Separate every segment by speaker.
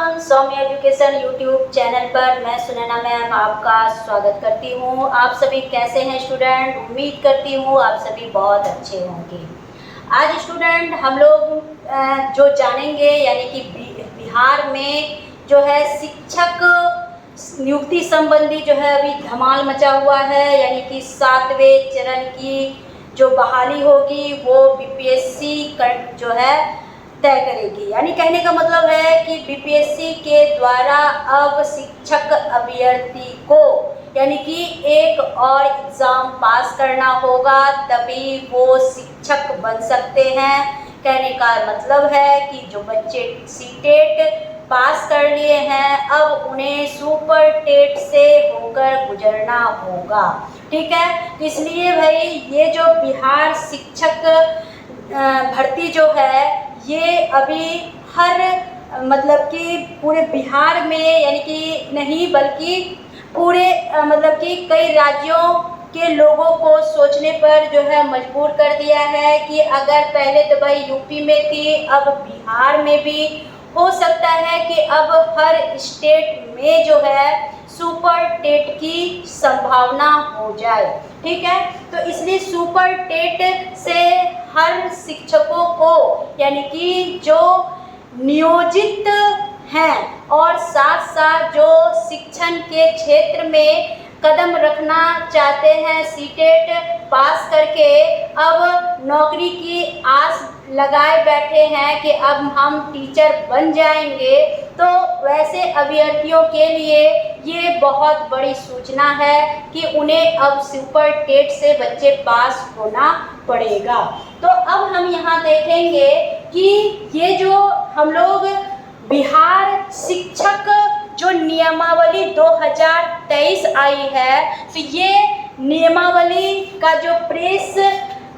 Speaker 1: सौम्य education YouTube channel पर मैं Sunaina ma'am आपका स्वागत करती हूँ। आप सभी कैसे हैं स्टूडेंट? उम्मीद करती हूँ आप सभी बहुत अच्छे होंगे। आज स्टूडेंट हम लोग जो जानेंगे यानी कि बिहार में जो है शिक्षक नियुक्ति संबंधी जो है अभी धमाल मचा हुआ है, यानी कि 7वें चरण की जो बहाली होगी वो बीपीएससी जो है तय करेगी। यानी कहने का मतलब है कि बीपीएससी के द्वारा अब शिक्षक अभ्यर्थी को यानी कि एक और एग्ज़ाम पास करना होगा, तभी वो शिक्षक बन सकते हैं। कहने का मतलब है कि जो बच्चे सीटेट पास कर लिए हैं अब उन्हें सुपर टेट से होकर गुजरना होगा। ठीक है, इसलिए भाई ये जो बिहार शिक्षक भर्ती जो है ये अभी हर मतलब कि पूरे बिहार में यानी कि नहीं बल्कि पूरे मतलब कि कई राज्यों के लोगों को सोचने पर जो है मजबूर कर दिया है कि अगर पहले तो भाई यूपी में थी, अब बिहार में भी हो सकता है कि अब हर स्टेट में जो है सुपर टेट की संभावना हो जाए। ठीक है, तो इसलिए सुपर टेट से हर शिक्षकों को यानी कि जो नियोजित हैं और साथ साथ जो शिक्षण के क्षेत्र में कदम रखना चाहते हैं, सीटेट पास करके अब नौकरी की आस लगाए बैठे हैं कि अब हम टीचर बन जाएंगे, तो वैसे अभ्यर्थियों के लिए ये बहुत बड़ी सूचना है कि उन्हें अब सुपर टेट से बच्चे पास होना पड़ेगा। तो अब हम यहाँ देखेंगे कि ये जो हम लोग बिहार शिक्षक जो नियमावली 2023 आई है, तो ये नियमावली का जो प्रेस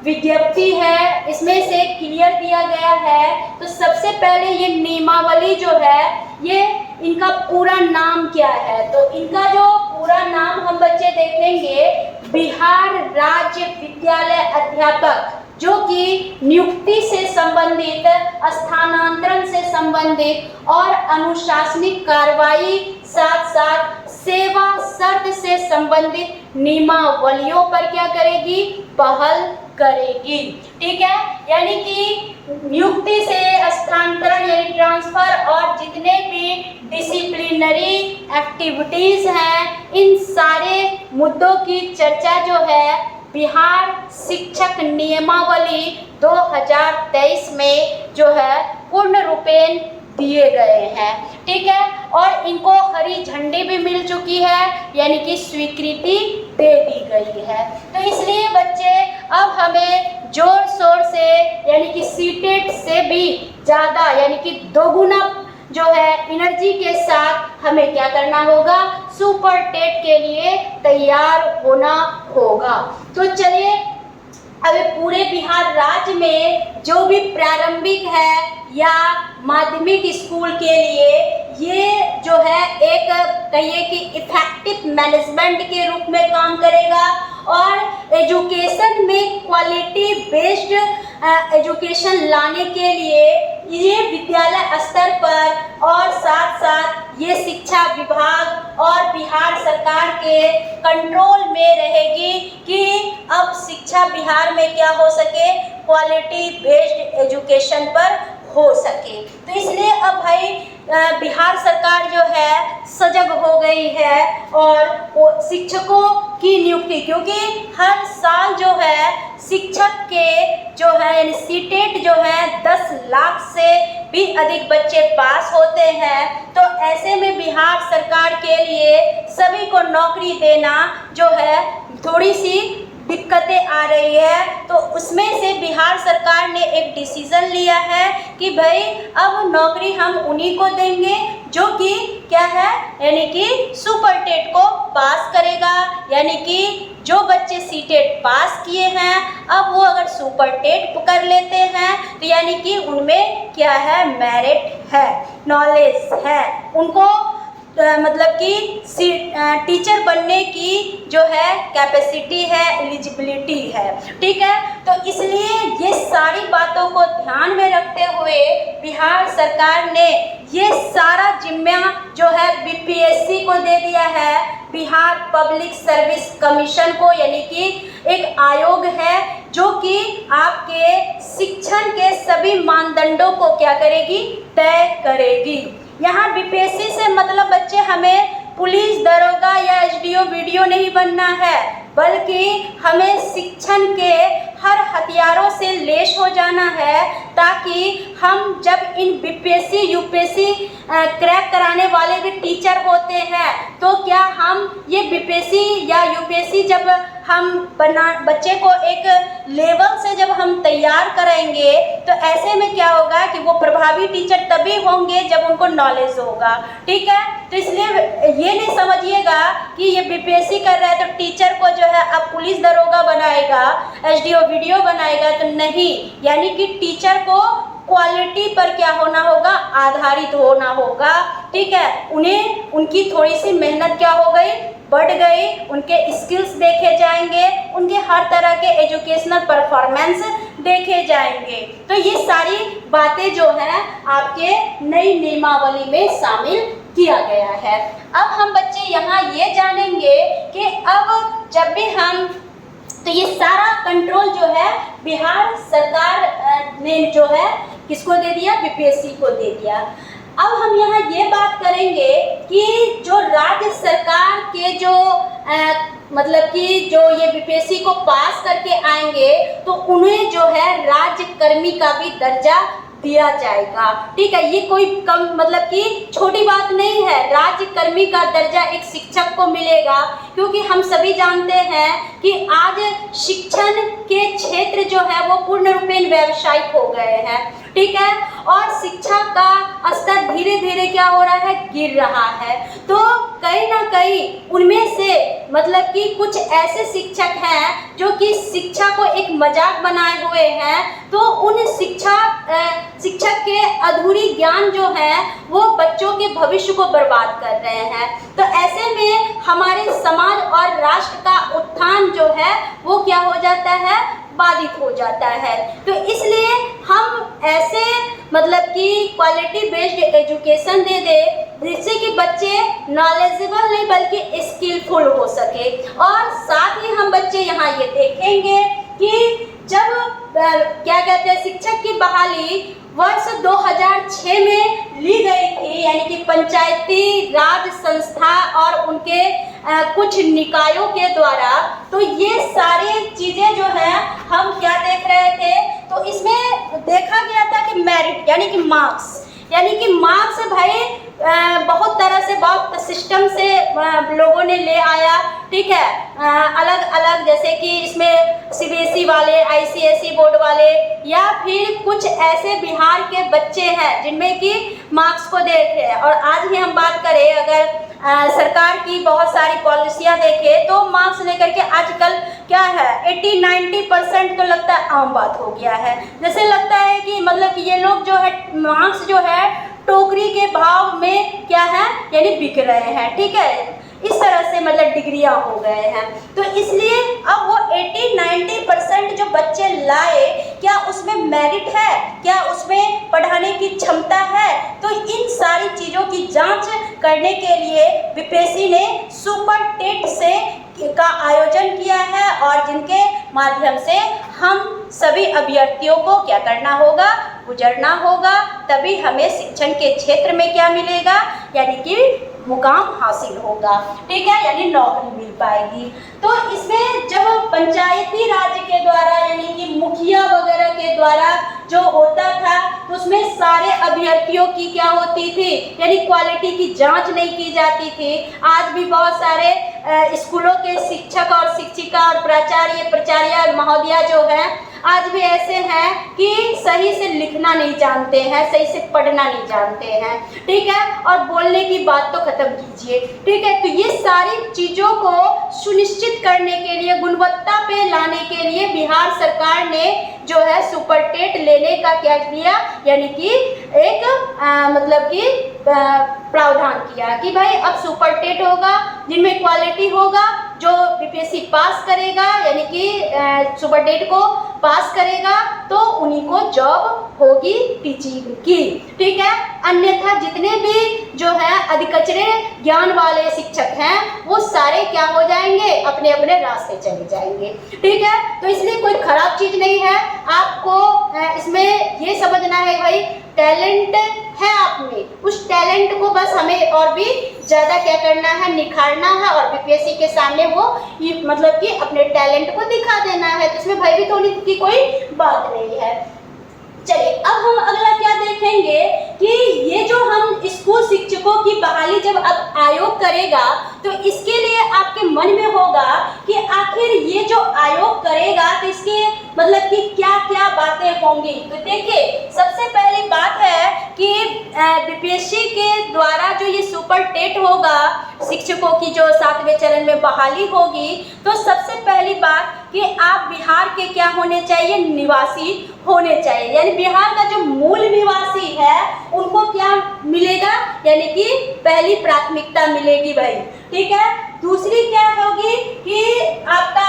Speaker 1: विज्ञप्ति है इसमें से क्लियर दिया गया है। तो सबसे पहले ये नियमावली जो है ये इनका पूरा नाम क्या है, तो इनका जो पूरा नाम हम बच्चे देखेंगे बिहार राज्य विद्यालय अध्यापक, जो कि नियुक्ति से संबंधित, स्थानांतरण से संबंधित और अनुशासनिक कार्रवाई साथ साथ सेवा शर्त से संबंधित नियमावलियों पर क्या करेगी? पहल करेगी। ठीक है, यानी कि नियुक्ति से स्थानांतरण यानी ट्रांसफर और जितने भी डिसिप्लिनरी एक्टिविटीज हैं, इन सारे मुद्दों की चर्चा जो है बिहार शिक्षक नियमावली 2023 में जो है पूर्ण रूपेण दिए गए हैं। ठीक है, और इनको हरी झंडी भी मिल चुकी है, यानी कि स्वीकृति दे दी गई है। तो इसलिए बच्चे अब हमें जोर शोर से यानी कि सीटेट से भी ज़्यादा यानी कि दोगुना जो है एनर्जी के साथ हमें क्या करना होगा? सुपर टेट के लिए तैयार होना होगा। तो चलिए अभी पूरे बिहार राज्य में जो भी प्रारंभिक है या माध्यमिक स्कूल के लिए ये जो है एक कहिए कि इफेक्टिव मैनेजमेंट के रूप में काम करेगा और एजुकेशन में क्वालिटी बेस्ड एजुकेशन लाने के लिए ये विद्यालय स्तर पर और साथ साथ ये शिक्षा विभाग और बिहार सरकार के कंट्रोल में रहेगी कि अब शिक्षा बिहार में क्या हो सके? क्वालिटी बेस्ड एजुकेशन पर हो सके। तो इसलिए अब भाई बिहार सरकार जो है सजग हो गई है और शिक्षकों की नियुक्ति, क्योंकि हर साल जो है शिक्षक के जो है यानी सीटेट जो है 10 लाख से भी अधिक बच्चे पास होते हैं। तो ऐसे में बिहार सरकार के लिए सभी को नौकरी देना जो है थोड़ी सी दिक्कतें आ रही है। तो उसमें से बिहार सरकार ने एक डिसीज़न लिया है कि भाई अब नौकरी हम उन्हीं को देंगे जो कि क्या है यानी कि सुपर टेट को पास करेगा, यानी कि जो बच्चे सीटेट पास किए हैं अब वो अगर सुपर टेट कर लेते हैं तो यानी कि उनमें क्या है? मेरिट है, नॉलेज है, उनको मतलब कि टीचर बनने की जो है कैपेसिटी है, एलिजिबिलिटी है। ठीक है, तो इसलिए ये सारी बातों को ध्यान में रखते हुए बिहार सरकार ने ये सारा जिम्मा जो है बीपीएससी को दे दिया है, बिहार पब्लिक सर्विस कमीशन को, यानी कि एक आयोग है जो कि आपके शिक्षण के सभी मानदंडों को क्या करेगी, तय करेगी। यहाँ बीपीएससी से मतलब बच्चे हमें पुलिस, दरोगा या एसडीओ वीडियो नहीं बनना है, बल्कि हमें शिक्षण के हर हथियारों से लैस हो जाना है, ताकि हम जब इन बीपीएससी यूपीएससी क्रैक कराने वाले भी टीचर होते हैं, तो क्या हम ये बीपीएससी या यूपीएससी जब हम बच्चे को एक लेवल से जब हम तैयार करेंगे, तो ऐसे में क्या होगा कि वो प्रभावी टीचर तभी होंगे जब उनको नॉलेज होगा। ठीक है, तो इसलिए ये नहीं समझिएगा कि ये बीपीएससी कर रहा है तो टीचर को जो है अब पुलिस दरोगा बनाएगा, एसडीओ वीडियो बनाएगा, तो नहीं। यानी कि टीचर को क्वालिटी पर क्या होना होगा, आधारित होना होगा। ठीक है, उन्हें उनकी थोड़ी सी मेहनत क्या हो गई, बढ़ गई, उनके स्किल्स देखे जाएंगे, उनके हर तरह के एजुकेशनल परफॉर्मेंस देखे जाएंगे। तो ये सारी बातें जो है आपके नई नियमावली में शामिल किया गया है। अब हम बच्चे यहाँ ये जानेंगे कि अब जब भी हम, तो ये सारा कंट्रोल जो है बिहार सरकार ने जो है किसको दे दिया, बीपीएससी को दे दिया। अब हम यहाँ ये बात करेंगे कि जो राज्य सरकार के जो मतलब कि जो ये बीपीएससी को पास करके आएंगे, तो उन्हें जो है राज्य कर्मी का भी दर्जा दिया जाएगा। ठीक है, ये कोई कम मतलब कि छोटी बात नहीं है। राज्य कर्मी का दर्जा एक शिक्षक को मिलेगा, क्योंकि हम सभी जानते हैं कि आज शिक्षण के क्षेत्र जो है वो पूर्ण रूपेण व्यावसायिक हो गए हैं। ठीक है, और शिक्षा का स्तर धीरे धीरे क्या हो रहा है, गिर रहा है। तो कहीं ना कहीं उनमें से मतलब कि कुछ ऐसे शिक्षक हैं जो कि शिक्षा को एक मजाक बनाए हुए हैं, तो उन शिक्षक के अधूरी ज्ञान जो है वो बच्चों के भविष्य को बर्बाद कर रहे हैं। तो ऐसे में हमारे समाज और राष्ट्र का उत्थान जो है वो क्या हो जाता है, बाधित हो जाता है। तो इसलिए हम ऐसे मतलब कि क्वालिटी बेस्ड एजुकेशन दे दे, जिससे कि बच्चे नॉलेजेबल नहीं बल्कि स्किलफुल हो सके। और साथ ही हम बच्चे यहाँ ये देखेंगे कि जब क्या कहते हैं, शिक्षक की बहाली वर्ष 2006 में ली गई थी, यानी कि पंचायती राज संस्था और उनके कुछ निकायों के द्वारा। तो ये सारी चीज़ें जो है हम क्या देख रहे थे, तो इसमें देखा गया था कि मेरिट यानी कि मार्क्स भाई बहुत तरह से, बहुत सिस्टम से लोगों ने ले आया। ठीक है, अलग अलग, जैसे कि इसमें सीबीएसई वाले, आईसीएसई बोर्ड वाले, या फिर कुछ ऐसे बिहार के बच्चे हैं जिनमें कि मार्क्स को देख रहे हैं। और आज ही हम बात करें, अगर सरकार की बहुत सारी पॉलिसियां देखें, तो मार्क्स लेकर के आजकल क्या है, 80-90% तो लगता है आम बात हो गया है। जैसे लगता है कि मतलब कि ये लोग जो है मार्क्स जो है टोकरी के भाव में क्या है, यानी बिक रहे हैं। ठीक है, इस तरह से मतलब डिग्रियां हो गए हैं। तो इसलिए अब वो 80-90% जो बच्चे लाए, क्या उसमें मेरिट है, क्या उसमें पढ़ाने की क्षमता है? तो इन सारी चीज़ों की जांच करने के लिए बीपीएससी ने सुपर टेट से का आयोजन किया है, और जिनके माध्यम से हम सभी अभ्यर्थियों को क्या करना होगा, गुजरना होगा, तभी हमें शिक्षण के क्षेत्र में क्या मिलेगा, यानी कि मुकाम हासिल होगा। ठीक है, यानी नौकरी मिल पाएगी। तो इसमें जब पंचायती राज के द्वारा, यानी कि मुखिया वगैरह के द्वारा जो होता था, तो उसमें सारे अभ्यर्थियों की क्या होती थी, यानी क्वालिटी की जांच नहीं की जाती थी। आज भी बहुत सारे स्कूलों के शिक्षक और शिक्षिका और प्राचार्य महोदया जो हैं, आज भी ऐसे हैं कि सही से लिखना नहीं जानते हैं, सही से पढ़ना नहीं जानते हैं। ठीक है, और बोलने की बात तो खत्म कीजिए। ठीक है, तो ये सारी चीज़ों को सुनिश्चित करने के लिए, गुणवत्ता पे लाने के लिए बिहार सरकार ने जो है सुपर टेट लेने का क्या किया, यानी कि एक मतलब कि प्रावधान किया कि भाई अब सुपर टेट होगा, जिनमें क्वालिटी होगा जो बीपीएससी पास करेगा यानी कि सुपर टेट को पास करेगा तो उन्हीं को जॉब होगी टीचिंग की, ठीक है। अन्यथा जितने भी जो है अधिकचरे ज्ञान वाले शिक्षक हैं वो सारे क्या हो जाएंगे, अपने अपने रास्ते चले जाएंगे, ठीक है। तो इसलिए कोई खराब चीज नहीं है, आपको इसमें ये समझना है भाई टैलेंट है आप में, उस टैलेंट को बस हमें और भी ज़्यादा क्या करना है, निखारना है और बीपीएससी के सामने वो मतलब कि अपने टैलेंट को दिखा देना है। तो इसमें भयभीत होने की कोई बात नहीं है। चलिए अब हम अगला क्या देखेंगे कि ये जो हम स्कूल शिक्षकों की बहाली जब अब आयोग करेगा तो इसके लिए आपके मन में होगा कि आखिर ये जो आयोग करेगा तो इसके मतलब कि क्या क्या बातें होंगी। तो देखिए सबसे पहली बात है कि बीपीएससी के द्वारा जो ये सुपर टेट होगा, शिक्षकों की जो 7वें चरण में बहाली होगी, तो सबसे पहली बात कि आप बिहार के क्या होने चाहिए, निवासी होने चाहिए, यानी बिहार का जो मूल निवासी है उनको क्या मिलेगा, यानी कि पहली प्राथमिकता मिलेगी भाई, ठीक है। दूसरी क्या होगी कि आपका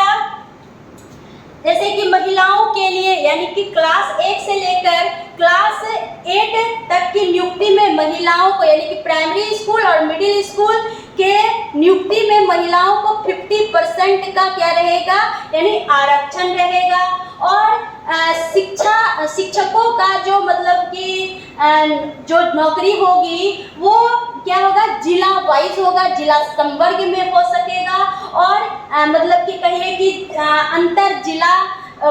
Speaker 1: जैसे कि महिलाओं के लिए यानी कि क्लास 1 से लेकर क्लास 8 तक की नियुक्ति में महिलाओं को यानी कि प्राइमरी स्कूल और मिडिल स्कूल के नियुक्ति में महिलाओं को 50% का क्या रहेगा, यानी आरक्षण रहेगा। और शिक्षकों का जो मतलब कि जो नौकरी होगी वो क्या होगा, जिला वाइज होगा, जिला संवर्ग में हो सकेगा और मतलब कि कहिए कि अंतर जिला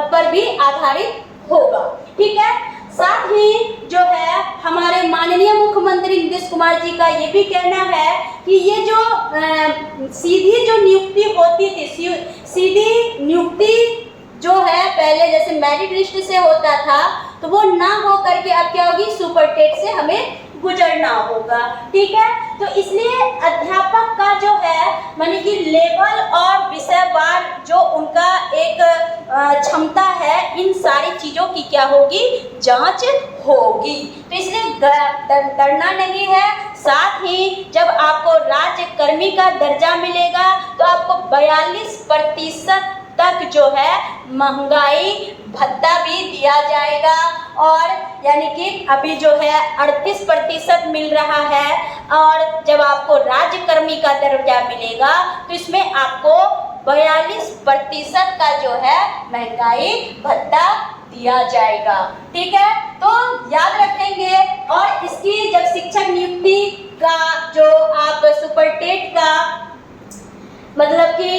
Speaker 1: पर भी आधारित होगा, ठीक है। साथ ही जो है हमारे माननीय मुख्यमंत्री नीतीश कुमार जी का ये भी कहना है कि ये जो सीधी जो नियुक्ति होती थी, सीधी नियुक्ति जो है पहले जैसे मेरिट लिस्ट से होता था तो वो ना हो करके अब क्या होगी, सुपर टेट से हमें गुजरना होगा, ठीक है। तो इसलिए अध्यापक का जो है माने कि लेवल और विषयवार जो उनका एक क्षमता है, इन सारी चीज़ों की क्या होगी, जांच होगी। तो इसलिए डरना नहीं है। साथ ही जब आपको राज्यकर्मी का दर्जा मिलेगा तो आपको 42% तक जो है महंगाई भत्ता भी दिया जाएगा और यानी कि अभी जो है 38% मिल रहा है और जब आपको राज्यकर्मी का दर्जा मिलेगा तो इसमें आपको 42% का जो है महंगाई भत्ता दिया जाएगा, ठीक है। तो याद रखेंगे। और इसकी जब शिक्षक नियुक्ति का जो आप सुपर टेट का मतलब कि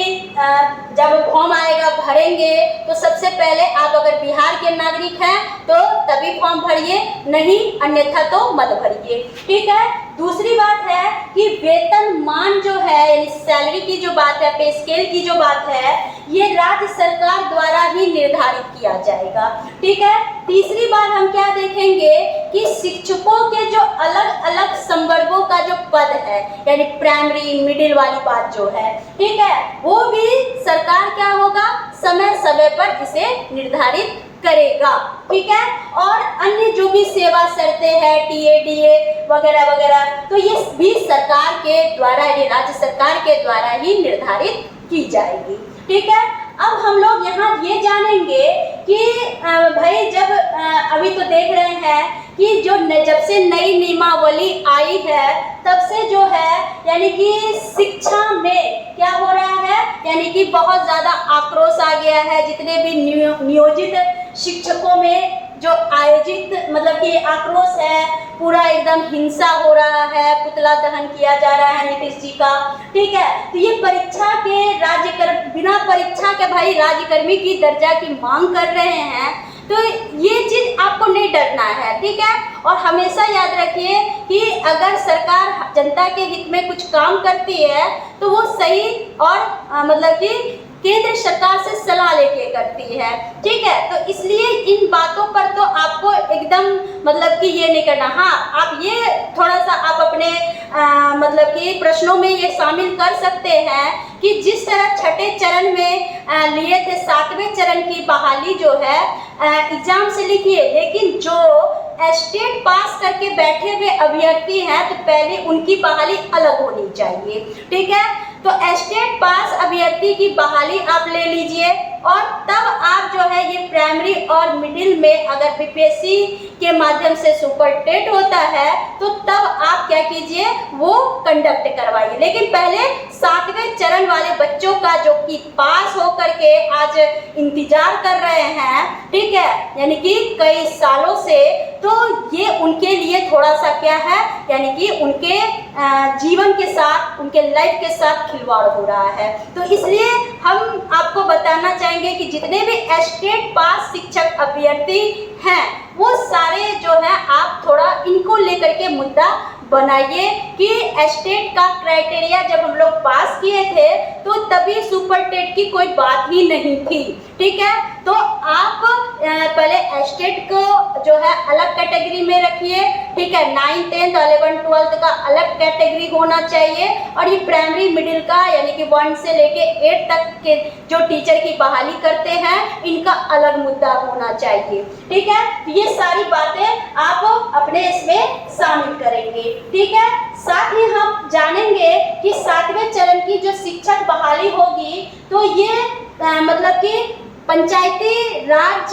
Speaker 1: जब फॉर्म आएगा भरेंगे तो सबसे पहले आप अगर बिहार के नागरिक हैं तो तभी फॉर्म भरिए, नहीं अन्यथा तो मत भरिए, ठीक है। दूसरी बात है कि वेतन मान जो है यानी सैलरी की जो बात है, पे स्केल की जो बात है, ये राज्य सरकार द्वारा ही निर्धारित किया जाएगा, ठीक है। तीसरी बात हम क्या देखेंगे कि शिक्षकों के जो अलग अलग संवर्गों का जो पद है यानी प्राइमरी मिडिल वाली बात जो है, ठीक है, वो भी सरकार क्या होगा, समय समय पर इसे निर्धारित करेगा, ठीक है। और अन्य जो भी सेवा शर्तें हैं टीए वगैरह वगैरह, तो ये भी सरकार के द्वारा यानी राज्य सरकार के द्वारा ही निर्धारित की जाएगी, ठीक है। अब हम लोग यहाँ ये जानेंगे कि भाई जब अभी तो देख रहे हैं कि जो जब से नई नियमावली आई है तब से जो है यानी कि शिक्षा में क्या हो रहा है, यानी कि बहुत ज़्यादा आक्रोश आ गया है। जितने भी नियोजित शिक्षकों में जो आयोजित मतलब कि आक्रोश है, पूरा एकदम हिंसा हो रहा है, पुतला दहन किया जा रहा है नीतीश जी का, ठीक है। तो ये परीक्षा के बिना परीक्षा के भाई राज्यकर्मी की दर्जा की मांग कर रहे हैं, तो ये चीज़ आपको नहीं डरना है, ठीक है। और हमेशा याद रखिए कि अगर सरकार जनता के हित में कुछ काम करती है तो वो सही और मतलब कि केंद्र सरकार से सलाह लेके करती है, ठीक है। तो इसलिए इन बातों पर तो आपको एकदम मतलब कि ये नहीं करना। हाँ, आप ये थोड़ा सा आप अपने मतलब कि प्रश्नों में ये शामिल कर सकते हैं कि जिस तरह छठे चरण में लिए थे 7वें चरण की बहाली जो है एग्जाम से लिखिए, लेकिन जो स्टेट पास करके बैठे हुए अभ्यर्थी हैं तो पहले उनकी बहाली अलग होनी चाहिए, ठीक है। तो स्टेट पास अभ्यर्थी की बहाली आप ले लीजिए और तब आप जो है ये प्राइमरी और मिडिल में अगर बीपीएससी के माध्यम से सुपर टेट होता है तो तब आप क्या कीजिए, वो कंडक्ट करवाइए। लेकिन पहले 7वें चरण वाले बच्चों का जो कि पास होकर के आज इंतजार कर रहे हैं, ठीक है, यानी कि कई सालों से, तो ये उनके लिए थोड़ा सा क्या है, यानी कि उनके जीवन के साथ, उनके लाइफ के साथ खिलवाड़ हो रहा है। तो इसलिए हम आपको बताना चाहेंगे कि जितने भी स्टेट पास शिक्षक अभ्यर्थी हैं वो सारे जो है आप थोड़ा इनको लेकर के मुद्दा बनाइए कि स्टेट का क्राइटेरिया जब हम लोग पास किए थे तो तभी सुपर टेट की कोई बात ही नहीं थी, ठीक है। तो आप पहले स्टेट को जो है अलग कैटेगरी में रखिए, ठीक है, 9, 10, 11, 12 का अलग कैटेगरी होना चाहिए और ये प्राइमरी मिडिल का यानी कि 1 से लेके 8 तक के जो टीचर की बहाली करते हैं इनका अलग मुद्दा होना चाहिए, ठीक है। ये सारी बातें आप अपने इसमें शामिल करेंगे, ठीक है। साथ ही हम जानेंगे कि 7वें चरण की जो शिक्षक बहाली होगी तो ये मतलब कि पंचायती राज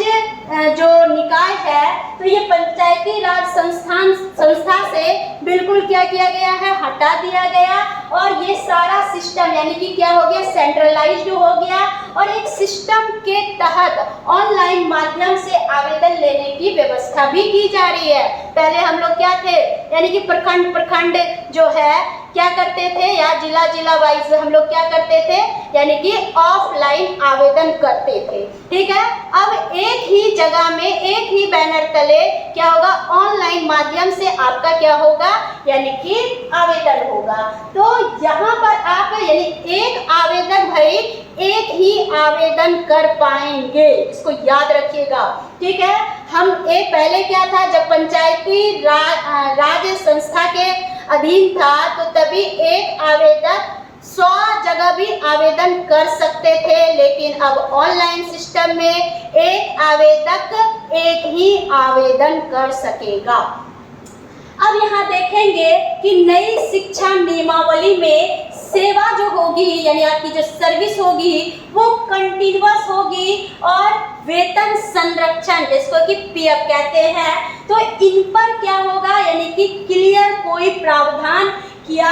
Speaker 1: जो निकाय है तो ये पंचायती राज संस्था से बिल्कुल क्या किया गया है, हटा दिया गया और ये सारा सिस्टम यानी कि क्या हो गया, सेंट्रलाइज्ड हो गया और एक सिस्टम के तहत ऑनलाइन माध्यम से आवेदन लेने की व्यवस्था भी की जा रही है। पहले हम लोग क्या थे, यानी कि प्रखंड जो है क्या करते थे या जिला वाइज हम लोग क्या करते थे, यानी कि ऑफलाइन आवेदन करते थे, ठीक है। अब एक ही जगह में एक ही बैनर तले क्या होगा, ऑनलाइन माध्यम से आपका क्या होगा, यानी कि आवेदन होगा। तो यहाँ पर आप यानी एक आवेदन भरी एक ही आवेदन कर पाएंगे, इसको याद रखिएगा, ठीक है। हम एक पहले क्या था, जब पंचायती राज संस्था के अधीन था तो तभी एक आवेदक 100 जगह भी आवेदन कर सकते थे, लेकिन अब ऑनलाइन सिस्टम में एक आवेदक एक ही आवेदन कर सकेगा। अब यहाँ देखेंगे कि नई शिक्षा नियमावली में सेवा जो होगी यानी आपकी जो सर्विस होगी वो कंटिन्यूअस होगी और वेतन संरक्षण जिसको कि पीएफ कहते हैं, तो इन पर क्या होगा, यानी कि क्लियर कोई प्रावधान किया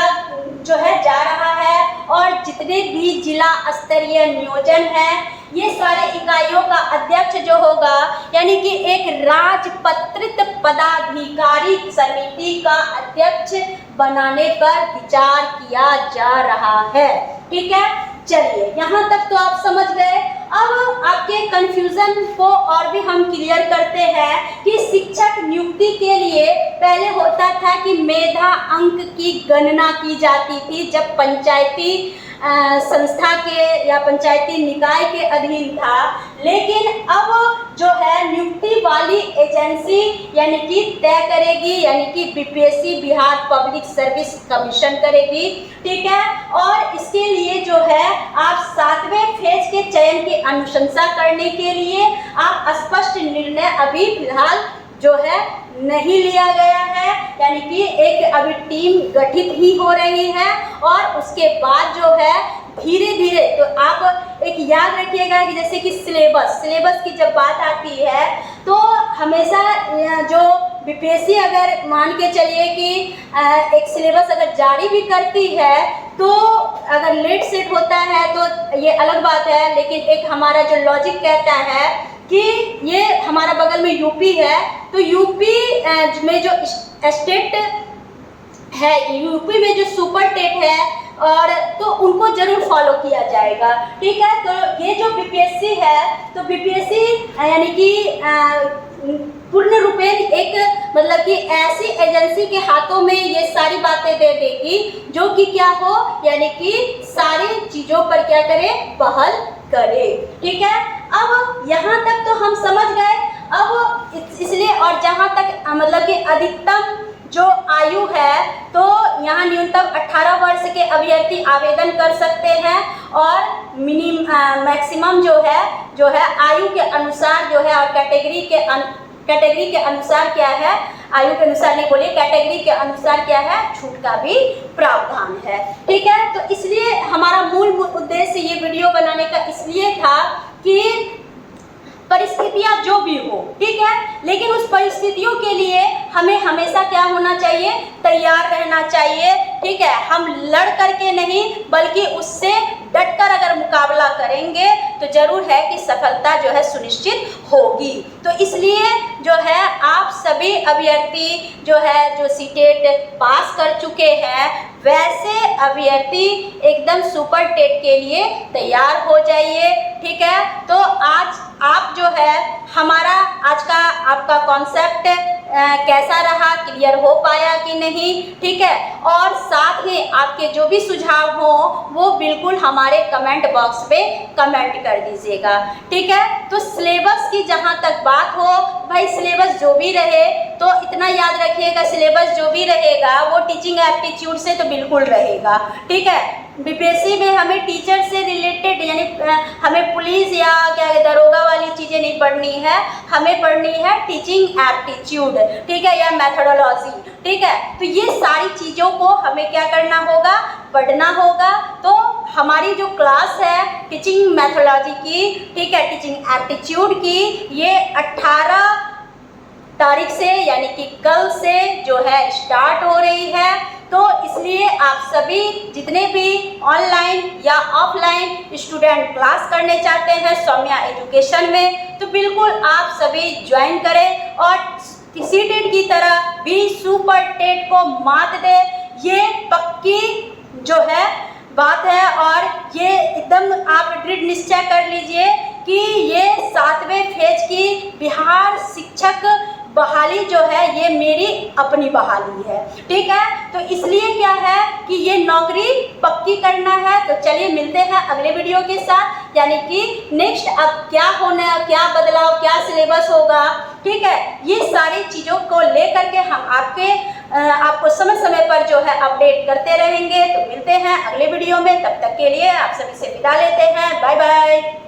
Speaker 1: जो है जा रहा है और जितने भी जिला स्तरीय नियोजन है ये सारे इकाइयों का अध्यक्ष जो होगा यानी कि एक राजपत्रित पदाधिकारी समिति का अध्यक्ष बनाने पर विचार किया जा रहा है, ठीक है। चलिए यहाँ तक तो आप समझ गए। अब आपके कंफ्यूजन को और भी हम क्लियर करते हैं कि शिक्षक नियुक्ति के लिए पहले होता था कि मेधा अंक की गणना की जाती थी जब पंचायती संस्था के या पंचायती निकाय के अधीन था, लेकिन अब जो है नियुक्ति वाली एजेंसी यानी कि तय करेगी, यानी कि BPSC Bihar public service commission करेगी, ठीक है। और इसके लिए जो है आप 7वें फेज के चयन की अनुशंसा करने के लिए आप स्पष्ट निर्णय अभी फिलहाल जो है नहीं लिया गया है, यानी कि एक अभी टीम गठित ही हो रही है और उसके बाद जो है धीरे धीरे, तो आप एक याद रखिएगा कि जैसे कि सिलेबस की जब बात आती है तो हमेशा जो बीपीएससी अगर मान के चलिए कि एक सिलेबस अगर जारी भी करती है तो अगर लेट सेट होता है तो ये अलग बात है, लेकिन एक हमारा जो लॉजिक कहता है कि ये हमारा बगल में यूपी है तो यूपी में जो स्टेट है, यूपी में जो सुपर टेट है और तो उनको जरूर फॉलो किया जाएगा, ठीक है। तो ये जो बीपीएससी है तो बीपीएससी यानी कि पूर्ण रूपेण एक मतलब कि ऐसी एजेंसी के हाथों में ये सारी बातें दे देगी जो कि क्या हो, यानी कि सारी चीज़ों पर क्या करे, पहल करे, ठीक है। अब यहाँ तक तो हम समझ गए। अब इसलिए और जहाँ तक मतलब कि अधिकतम जो आयु है तो यहाँ न्यूनतम 18 वर्ष के अभ्यर्थी आवेदन कर सकते हैं और मैक्सिमम जो है आयु के अनुसार जो है और कैटेगरी के कैटेगरी के अनुसार क्या है, आयु के अनुसार नहीं बोलिए, कैटेगरी के अनुसार क्या है, छूट का भी प्रावधान है। ठीक है, तो इसलिए हमारा मूल उद्देश्य ये वीडियो बनाने का इसलिए था कि परिस्थितियां जो भी हो, ठीक है, लेकिन उस परिस्थितियों के लिए हमें हमेशा क्या होना चाहिए, तैयार रहना चाहिए। ठीक है, हम लड़ करके नहीं बल्कि उससे डटकर अगर मुकाबला करेंगे तो जरूर है कि सफलता जो है सुनिश्चित होगी। तो इसलिए जो है आप सभी अभ्यर्थी जो है जो सीटेट पास कर चुके हैं वैसे अभ्यर्थी एकदम सुपर टेट के लिए तैयार हो जाइए। ठीक है, तो आज आप जो है हमारा आज का आपका कॉन्सेप्ट कैसा रहा, क्लियर हो पाया कि नहीं, ठीक है, और साथ ही आपके जो भी सुझाव हो वो बिल्कुल हमारे कमेंट बॉक्स पे कमेंट कर दीजिएगा। ठीक है, तो सिलेबस की जहाँ तक बात हो, भाई सिलेबस जो भी रहे तो इतना याद रखिएगा, सिलेबस जो भी रहेगा वो टीचिंग एप्टीट्यूड से तो बिल्कुल रहेगा। ठीक है, बीपीएससी में हमें टीचर से रिलेटेड यानी हमें पुलिस या क्या दरोगा वाली चीज़ें नहीं पढ़नी है, हमें पढ़नी है टीचिंग एप्टीट्यूड, ठीक है, या मेथोडोलॉजी। ठीक है, तो ये सारी चीज़ों को हमें क्या करना होगा, पढ़ना होगा। तो हमारी जो क्लास है टीचिंग मेथोडोलॉजी की, ठीक है, टीचिंग एप्टीट्यूड की, ये 18 तारीख से यानी कि कल से जो है स्टार्ट हो रही है। तो इसलिए आप सभी जितने भी ऑनलाइन या ऑफलाइन स्टूडेंट क्लास करने चाहते हैं सौम्या एजुकेशन में, तो बिल्कुल आप सभी ज्वाइन करें और सीटेट की तरह भी सुपर टेट को मात दे, ये पक्की जो है बात है। और ये एकदम आप दृढ़ निश्चय कर लीजिए कि ये 7वें फेज की बिहार शिक्षक बहाली जो है ये मेरी अपनी बहाली है। ठीक है, तो इसलिए क्या है कि ये नौकरी पक्की करना है। तो चलिए मिलते हैं अगले वीडियो के साथ, यानी कि नेक्स्ट अब क्या होना, क्या बदलाव, क्या सिलेबस होगा। ठीक है, ये सारी चीज़ों को लेकर के हम आपको समय समय पर जो है अपडेट करते रहेंगे। तो मिलते हैं अगले वीडियो में, तब तक के लिए आप सभी से विदा लेते हैं, बाय बाय।